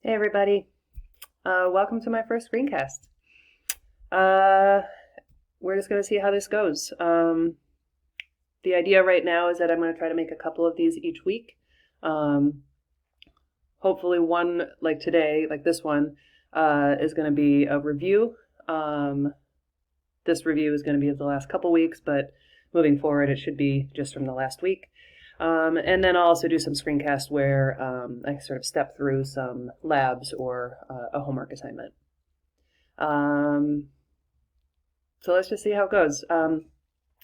Hey everybody, welcome to my first screencast. We're just going to see how this goes. The idea right now is that I'm going to try to make a couple of these each week. Hopefully one like today, like this one, is going to be a review. This review is going to be of the last couple weeks, but moving forward it should be just from the last week. And then I'll also do some screencasts where I sort of step through some labs or a homework assignment. So let's just see how it goes. Of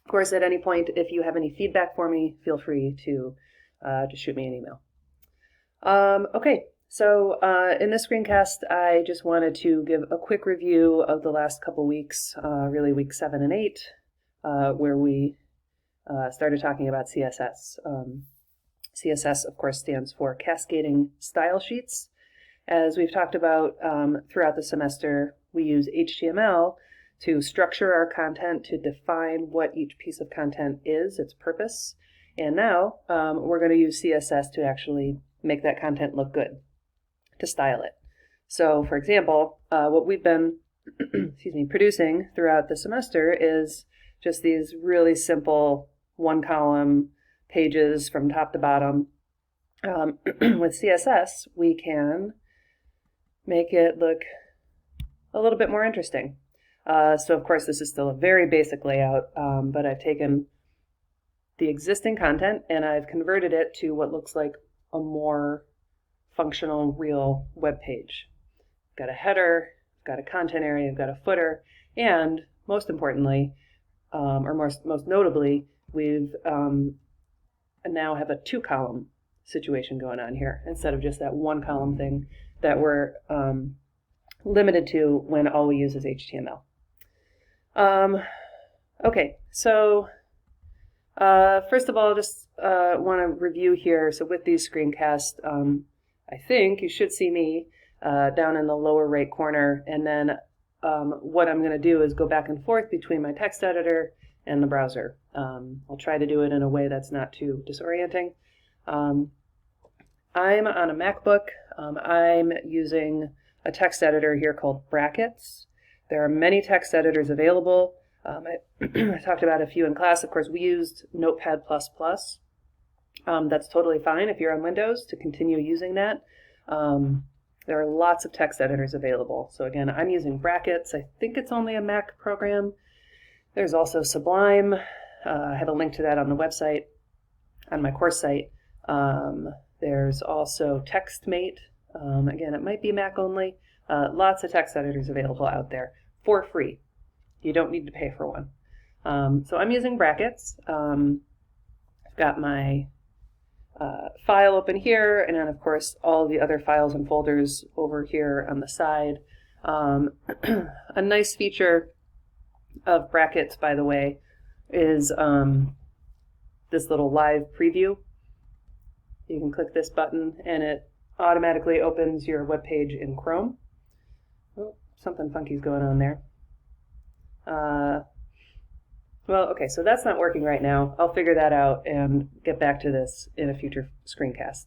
course, at any point, if you have any feedback for me, feel free to just shoot me an email. Okay, so in this screencast, I just wanted to give a quick review of the last couple weeks, really weeks 7 and 8, where we started talking about CSS. CSS, of course, stands for Cascading Style Sheets. As we've talked about throughout the semester, we use HTML to structure our content, to define what each piece of content is, its purpose. And now we're going to use CSS to actually make that content look good, to style it. So, for example, what we've been producing throughout the semester is just these really simple one-column pages from top to bottom. With CSS, we can make it look a little bit more interesting. So of course this is still a very basic layout, but I've taken the existing content and I've converted it to what looks like a more functional, real web page. I've got a header, I've got a content area, I've got a footer, and most importantly, or most notably, we've now have a 2-column situation going on here instead of just that 1-column thing that we're limited to when all we use is HTML. Okay, so first of all, just want to review here. So with these screencasts, I think you should see me down in the lower right corner, and then what I'm going to do is go back and forth between my text editor and the browser. I'll try to do it in a way that's not too disorienting. I'm on a MacBook. I'm using a text editor here called Brackets. There are many text editors available. I talked about a few in class. Of course, we used Notepad++. That's totally fine if you're on Windows to continue using that. There are lots of text editors available. So again, I'm using Brackets. I think it's only a Mac program. There's also Sublime. I have a link to that on the website, on my course site. There's also TextMate. Again, it might be Mac only. Lots of text editors available out there for free. You don't need to pay for one. So I'm using Brackets. I've got my file open here, and then of course all the other files and folders over here on the side. A nice feature of Brackets, by the way, is this little live preview. You can click this button and it automatically opens your web page in Chrome. Oh, something funky's going on there. Well, okay, so that's not working right now. I'll figure that out and get back to this in a future screencast.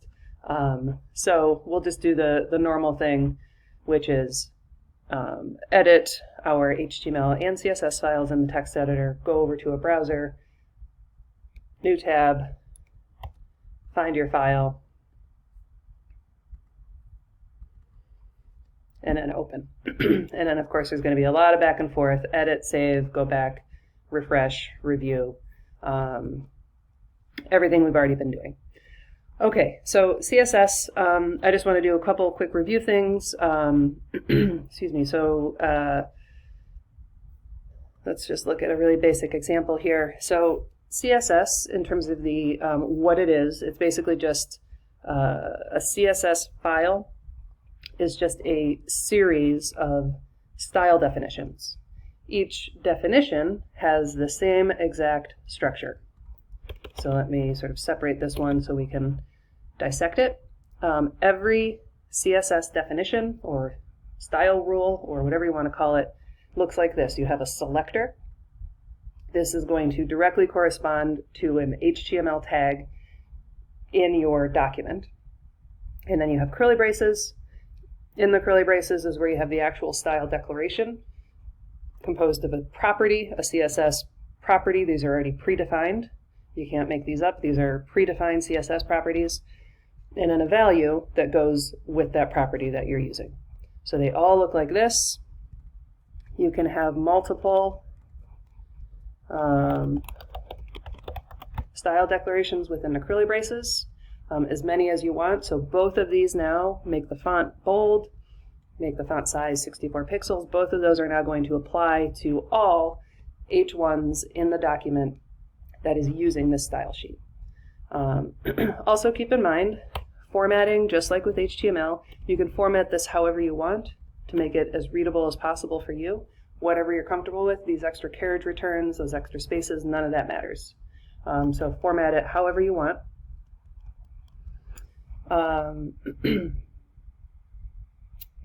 So we'll just do the normal thing, which is edit our HTML and CSS files in the text editor, go over to a browser, new tab, find your file, and then open. And then of course there's going to be a lot of back and forth, edit, save, go back, refresh, review, everything we've already been doing. Okay, so CSS, I just want to do a couple quick review things. Excuse me, so let's just look at a really basic example here. So CSS, in terms of the what it is, it's basically just a CSS file is just a series of style definitions. Each definition has the same exact structure. So let me sort of separate this one so we can dissect it. Every CSS definition or style rule or whatever you want to call it looks like this. You have a selector. This is going to directly correspond to an HTML tag in your document. And then you have curly braces. In the curly braces is where you have the actual style declaration, composed of a property, a CSS property. These are already predefined. You can't make these up. These are predefined CSS properties. And then a value that goes with that property that you're using. So they all look like this. You can have multiple style declarations within the curly braces, as many as you want. So both of these now make the font bold, make the font size 64 pixels. Both of those are now going to apply to all H1s in the document that is using this style sheet. Also keep in mind, formatting, just like with HTML, you can format this however you want to make it as readable as possible for you. Whatever you're comfortable with, these extra carriage returns, those extra spaces, none of that matters. So format it however you want.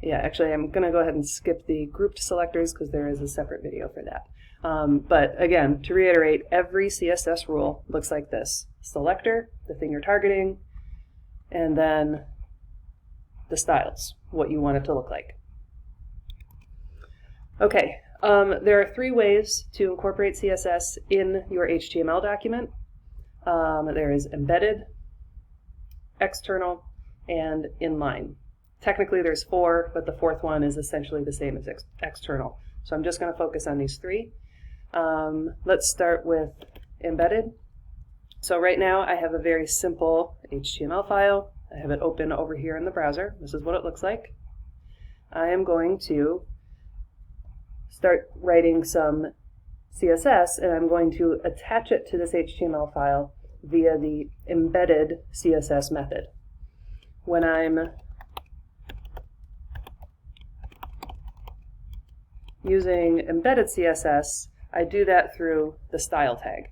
Yeah, actually I'm going to go ahead and skip the grouped selectors because there is a separate video for that. But again, to reiterate, every CSS rule looks like this. Selector, the thing you're targeting, and then the styles, what you want it to look like. Okay, there are 3 ways to incorporate CSS in your HTML document. There is embedded, external, and inline. Technically there's 4, but the 4th one is essentially the same as external. So I'm just going to focus on these 3. Let's start with embedded. So right now I have a very simple HTML file. I have it open over here in the browser. This is what it looks like. I am going to start writing some CSS, and I'm going to attach it to this HTML file via the embedded CSS method. When I'm using embedded CSS, I do that through the style tag.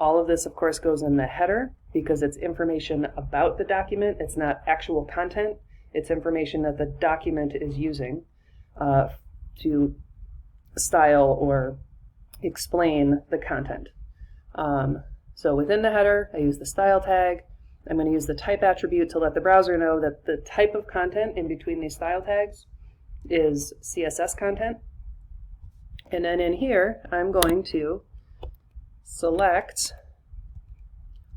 All of this, of course, goes in the header because it's information about the document. It's not actual content. It's information that the document is using to style or explain the content. So within the header, I use the style tag. I'm going to use the type attribute to let the browser know that the type of content in between these style tags is CSS content. And then in here, I'm going to select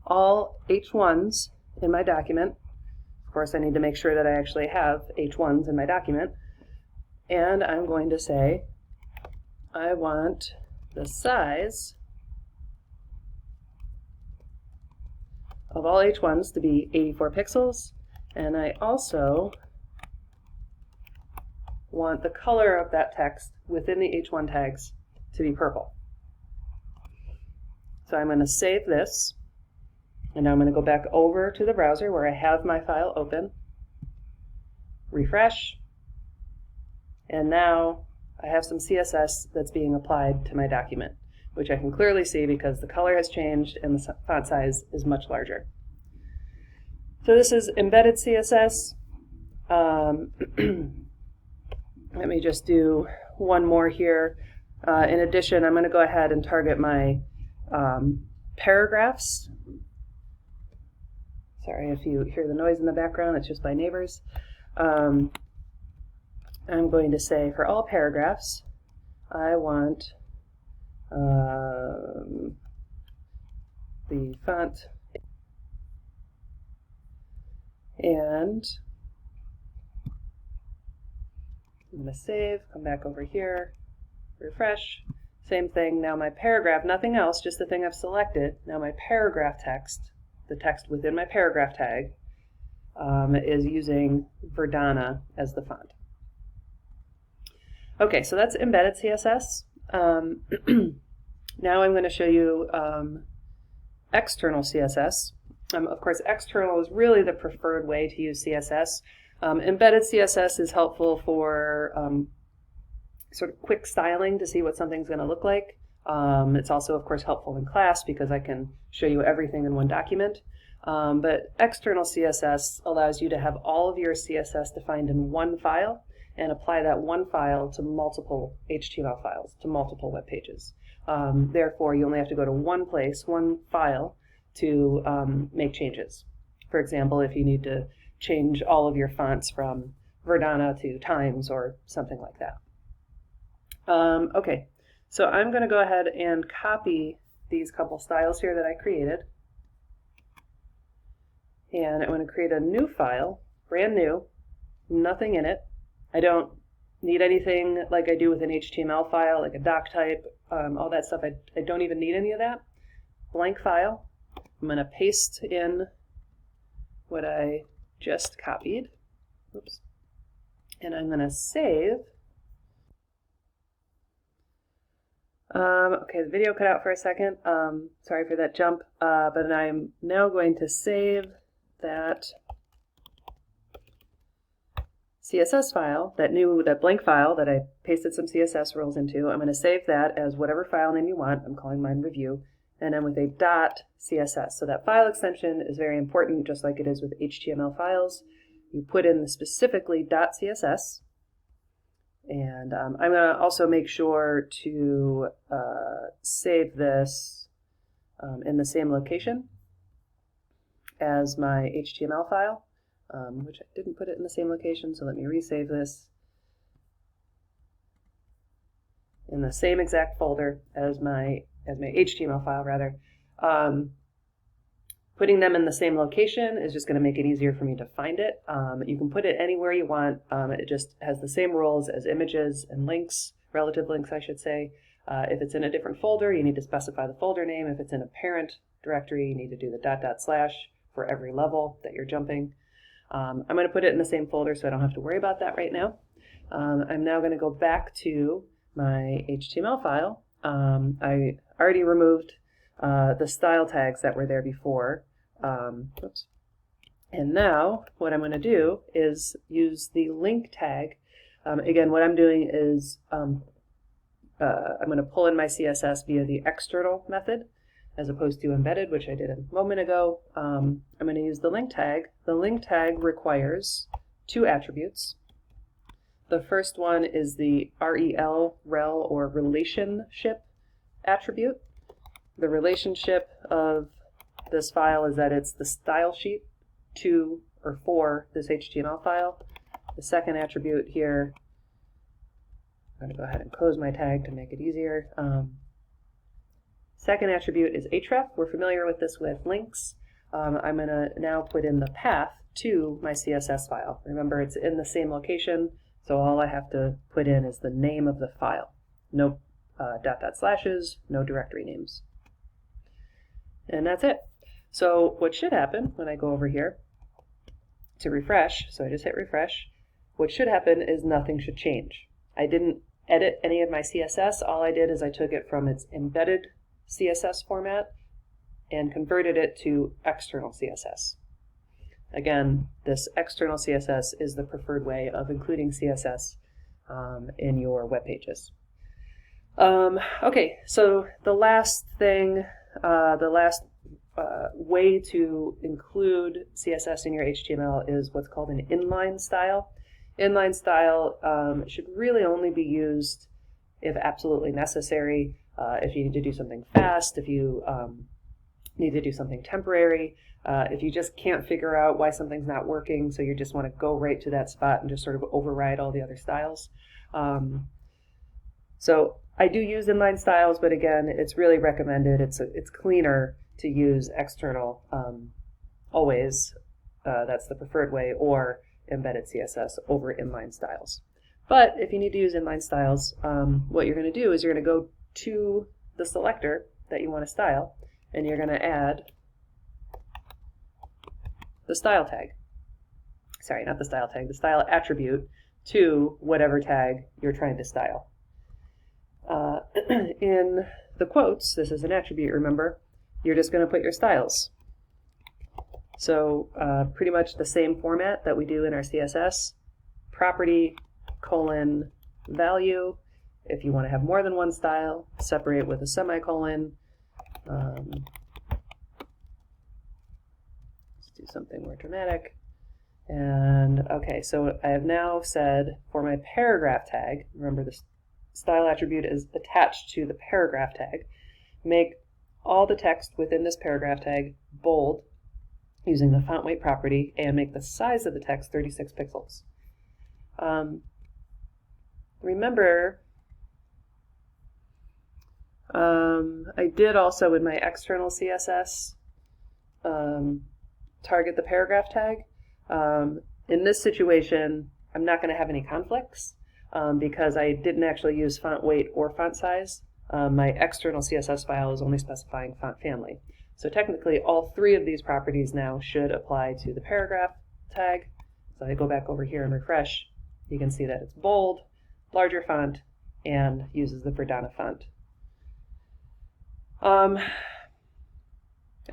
all H1s in my document. Of course, I need to make sure that I actually have H1s in my document. And I'm going to say, I want the size of all H1s to be 84 pixels. And I also want the color of that text within the H1 tags to be purple. So I'm going to save this, and now I'm going to go back over to the browser where I have my file open, refresh, and now I have some CSS that's being applied to my document, which I can clearly see because the color has changed and the font size is much larger. So this is embedded CSS. Let me just do one more here. In addition, I'm going to go ahead and target my paragraphs. Sorry if you hear the noise in the background, it's just my neighbors. I'm going to say for all paragraphs, I want the font, and I'm going to save, come back over here, refresh, same thing. Now my paragraph, nothing else, just the thing I've selected. Now my paragraph text, the text within my paragraph tag, is using Verdana as the font. Okay, so that's embedded CSS. Now I'm going to show you external CSS. Of course, external is really the preferred way to use CSS. Embedded CSS is helpful for sort of quick styling to see what something's going to look like. It's also, of course, helpful in class because I can show you everything in one document. But external CSS allows you to have all of your CSS defined in one file and apply that one file to multiple HTML files, to multiple web pages. Therefore, you only have to go to one place, one file, to make changes. For example, if you need to change all of your fonts from Verdana to Times or something like that. Okay, so I'm going to go ahead and copy these couple styles here that I created. And I'm going to create a new file, brand new, nothing in it. I don't need anything like I do with an HTML file, like a doc type, all that stuff. I don't even need any of that. Blank file. I'm going to paste in what I just copied. Oops. And I'm going to save. Okay, the video cut out for a second. Sorry for that jump, but I'm now going to save that CSS file, that blank file that I pasted some CSS rules into. I'm going to save that as whatever file name you want. I'm calling mine review, and then with a .css. So that file extension is very important, just like it is with HTML files. You put in the specifically .css, and I'm going to also make sure to save this in the same location as my HTML file, which I didn't put it in the same location, so let me resave this in the same exact folder as my HTML file, rather. Putting them in the same location is just going to make it easier for me to find it. You can put it anywhere you want. It just has the same rules as images and links, relative links, I should say. If it's in a different folder, you need to specify the folder name. If it's in a parent directory, you need to do the .. for every level that you're jumping. I'm going to put it in the same folder so I don't have to worry about that right now. I'm now going to go back to my HTML file. I already removed the style tags that were there before. Oops. And now what I'm going to do is use the link tag. Again, what I'm doing is I'm going to pull in my CSS via the external method as opposed to embedded, which I did a moment ago. I'm going to use the link tag. The link tag requires two attributes. The first one is the rel, or relationship attribute. The relationship of this file is that it's the style sheet to or for this HTML file. The second attribute here, I'm going to go ahead and close my tag to make it easier. Second attribute is href. We're familiar with this with links. I'm going to now put in the path to my CSS file. Remember, it's in the same location, so all I have to put in is the name of the file. No .. no directory names. And that's it. So what should happen when I go over here to refresh, so I just hit refresh, what should happen is nothing should change. I didn't edit any of my CSS. All I did is I took it from its embedded CSS format and converted it to external CSS. Again, this external CSS is the preferred way of including CSS in your web pages. Okay, so the last thing, way to include CSS in your HTML is what's called an inline style. Inline style should really only be used if absolutely necessary. If you need to do something fast, if you need to do something temporary, if you just can't figure out why something's not working, so you just want to go right to that spot and just sort of override all the other styles. So I do use inline styles, but again, it's really recommended. It's cleaner to use external always. That's the preferred way, or embedded CSS over inline styles. But if you need to use inline styles, what you're going to do is you're going to go to the selector that you want to style, and you're going to add the style tag. Sorry, not the style tag, the style attribute to whatever tag you're trying to style. In the quotes, this is an attribute, remember, you're just going to put your styles. So pretty much the same format that we do in our CSS, property, colon, value. If you want to have more than one style, separate with a semicolon. Let's do something more dramatic. And okay, so I have now said for my paragraph tag, remember this style attribute is attached to the paragraph tag, make all the text within this paragraph tag bold using the font weight property, and make the size of the text 36 pixels. Remember, I did also in my external CSS target the paragraph tag. In this situation, I'm not going to have any conflicts because I didn't actually use font weight or font size. My external CSS file is only specifying font family. So technically, all three of these properties now should apply to the paragraph tag. So I go back over here and refresh. You can see that it's bold, larger font, and uses the Verdana font.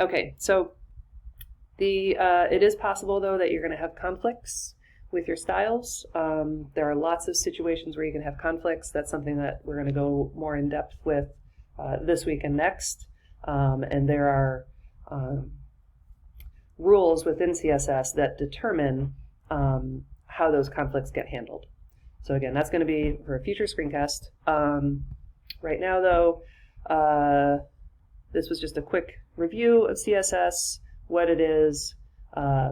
Okay, so it is possible, though, that you're going to have conflicts with your styles. There are lots of situations where you can have conflicts. That's something that we're going to go more in depth with this week and next. And there are rules within CSS that determine how those conflicts get handled. So again, that's going to be for a future screencast. Right now, though, this was just a quick review of CSS, what it is,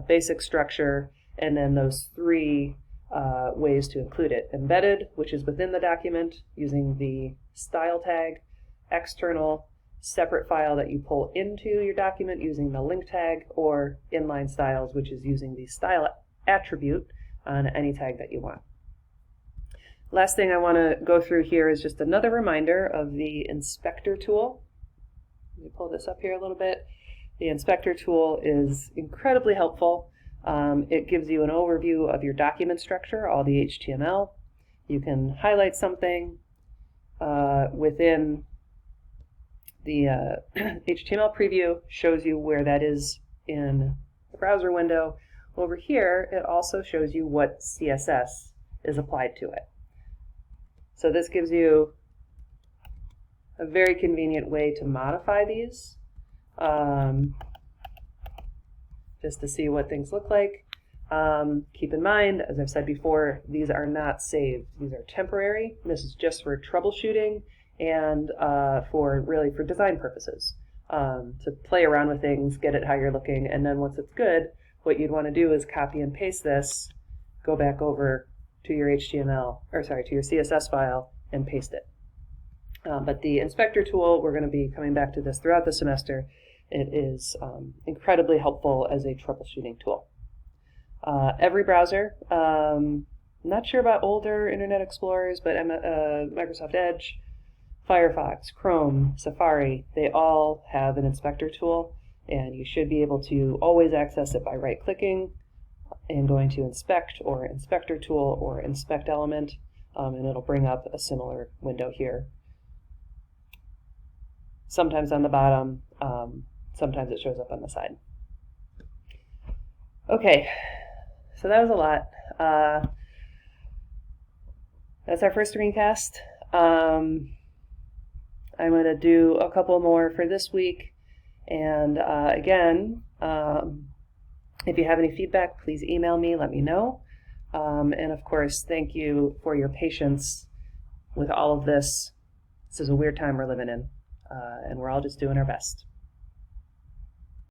basic structure, and then those three ways to include it. Embedded, which is within the document using the style tag. External, separate file that you pull into your document using the link tag, or inline styles, which is using the style attribute on any tag that you want. Last thing I want to go through here is just another reminder of the inspector tool. Let me pull this up here a little bit. The inspector tool is incredibly helpful. It gives you an overview of your document structure, all the HTML. You can highlight something within the HTML preview, shows you where that is in the browser window. Over here, it also shows you what CSS is applied to it. So this gives you a very convenient way to modify these, just to see what things look like. Keep in mind, as I've said before, these are not saved. These are temporary. This is just for troubleshooting and for design purposes, to play around with things, get it how you're looking, and then once it's good, what you'd want to do is copy and paste this, go back over to your to your CSS file and paste it. But the inspector tool, we're going to be coming back to this throughout the semester. It is incredibly helpful as a troubleshooting tool. Every browser, not sure about older Internet Explorers, but Microsoft Edge, Firefox, Chrome, Safari, they all have an inspector tool, and you should be able to always access it by right-clicking and going to Inspect or Inspector Tool or Inspect Element, and it'll bring up a similar window here. Sometimes on the bottom, sometimes it shows up on the side. Okay, so that was a lot. That's our first screencast. I'm going to do a couple more for this week. And again, if you have any feedback, please email me, let me know. And of course, thank you for your patience with all of this. This is a weird time we're living in, and we're all just doing our best.